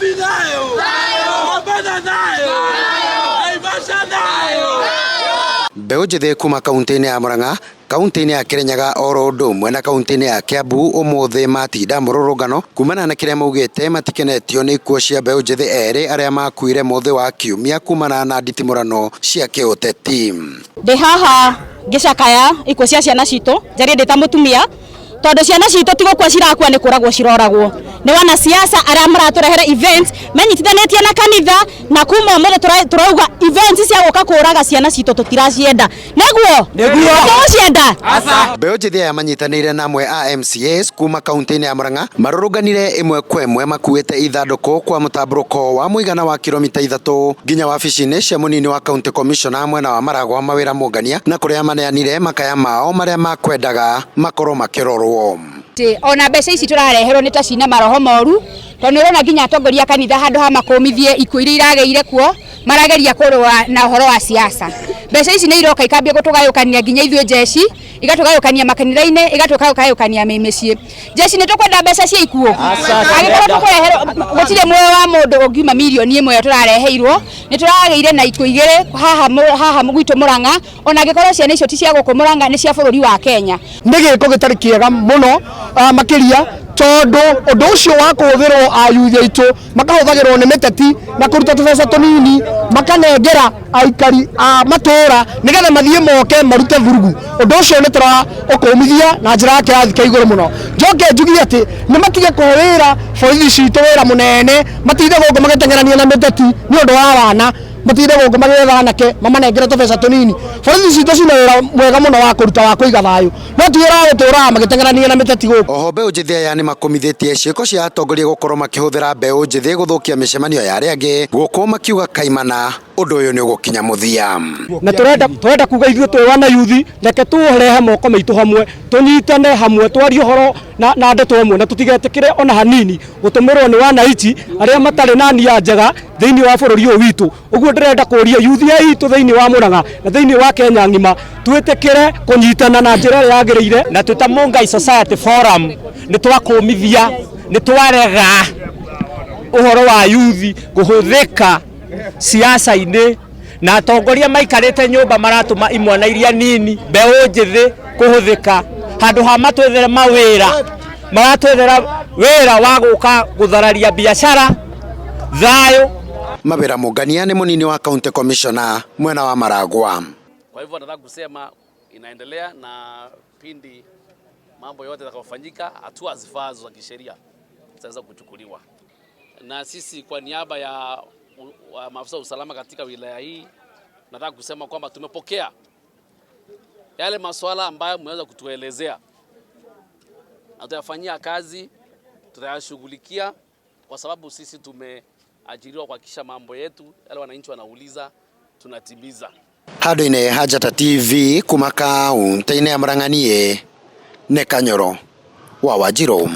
Nairobi nayo. Mombasa nayo. Naivasha nayo. Mbeũ njĩthĩ kuma kaunti-inĩ ya Muranga, kaunti-inĩ ya Kirinyaga oro ũndũ ũmwe na kaunti-inĩ ya Kiambu ũmũthĩ matinda mũrũrũngano kumana na kĩrĩa maugĩte matikenetio nĩ ikuũ cia mbeũ njĩthĩ erĩ arĩa makuire mũthĩ wa kiumia kumana na nditimũrano cia kĩũteti. Ndĩ haha ngĩcakaya ikuũ cia ciana citũ njarĩ ndĩ ta mũtumia tondũ ciana citũ ti gũkua cirakua nĩ kũragwo ciroragwo nĩ wana siasa arĩa maratũrehere events menyitithanĩtie na kanitha na kuma ũmũthĩ turauga events cia gũka kũraga ciana citũ tutiracienda nĩguo tũcienda. Mbeũ njĩthĩ aya manyitanĩire na amwe a MCAs kuma kaunti-inĩ ya Muranga marũrũnganire ĩmwe kwa ĩmwe makuĩte ithandũkũ kwa mũtambũrũko wa mũigana wa kilomita 3 nginya wabici-inĩ cia mũnini wa county commissioner mwena wa Maragwa mawĩra mũngania na kũrĩa maneanire makaya mao marĩa makwendaga makorwo makĩrorwo. Ona mbeca ici tũrareherwo nĩ ta cina maroho moru tondũ ũrona nginya atongoria kanitha handũ ha makomithie ikuũ iria irageire kuo marageria kũrũa na ũhoro wa siasa. Mbeca ici nĩ iroka ikambia gũtũgayũkania nginya ithuĩ jeshi igatũgayũkania makanitha-inĩ igatũgayũkania mĩciĩ. Jeshi nĩ tũkwenda mbeca cia ikuũ angĩkorwo tũkũreherwo gũtirĩ muoyo wa mũndũ ũngiuma mirioni ĩmwe tũrareheirwo nĩ tũrageire na ikuũ igĩrĩ haha gwitũ Muranga ona angĩkorwo ciana icio ti cia gũkũ Muranga nĩ cia bũrũri wa Kenya. Nĩ gĩko gĩtarĩ kĩega mũno makĩria tondũ ũndũ ũcio wa kũhũthĩrwo ayuthi aitũ makahũthagĩrwo nĩ mĩteti na kũruta tũbeca tũnini makanengera aikari a matũra nĩgetha mathiĩ moke marute vurugu. Ũndũ ũcio nĩ tũraũkũmithia na njĩra ya kĩrathi kĩa igũrũ mũno. Njoke njugie atĩ nĩ matige kũhũrĩra borithi citũ wĩra mũnene matinde gũkũ magĩteng'erania na mĩteti nĩ ũndũ wa wana matinde gũkũ magĩetha anake mamanengera tũbeca tũnini. Borithi citũ cina wĩra mwega mũno wa kũruta wa kũiga thayũ no tuĩra gũtũra magĩteng'erania na mĩteti gũkũ. Oho mbeũ njĩthĩ aya nĩ makomithĩtie ciĩko cia atongoria gũkorwo makĩhũthĩra mbeũ njĩthĩ gũthũkia mĩcemanio ya arĩa angĩ gũkũ makiuga kaimana ũndũ ũyũ nĩ ũgũkinya mũthia. Na tũrenda kuga ithuĩ twĩ wana yuthi reke tũrehe moko maitũ hamwe tũnyitane hamwe twarie ũhoro na ndeto ĩmwe na tũtigetĩkĩre ona hanini gũtũmĩrwo nĩ wananchi arĩa matarĩ na nia njega thĩinĩ wa bũrũri ũyũ witũ. Ũguo ndĩrenda kũria yuthi aitũ thĩinĩ wa Muranga na thĩinĩ wa Kenya ng'ima twĩtĩkĩre kũnyitana na njĩra ĩrĩa yagĩrĩire na twĩta Mungai Society Forum nĩ twakũmithia nĩ twarega ũhoro wa yuthi kũhũthĩka siasa-inĩ na atongoria maikarĩte nyũmba maratũma imwana iria nini mbeũ njĩthĩ kũhũthĩka handũ ha matwethere mawĩra maratwethera wĩra wa gũka gũthararia biashara thayũ. Mawĩra mũngania nĩ mũnini wa county commissioner mwena wa Maragwa. Kwa hivyo nataka kusema inaendelea na pindi mambo yote yatakayofanyika hatua zifazo za kisheria zitaweza kuchukuliwa. Na sisi kwa niaba ya maafisa usalama katika wilaya hii nataka kusema kwamba tumepokea yale masuala ambayo mmeweza kutuelezea na tutayafanyia kazi, tutayashughulikia kwa sababu sisi tumeajiriwa kuhakikisha mambo yetu yale wananchi wanauliza tunatimiza. Handũ-inĩ ha Njata TV kuma kaunti-inĩ ya Muranga niĩ nĩ Kanyoro wa Wanjirũ.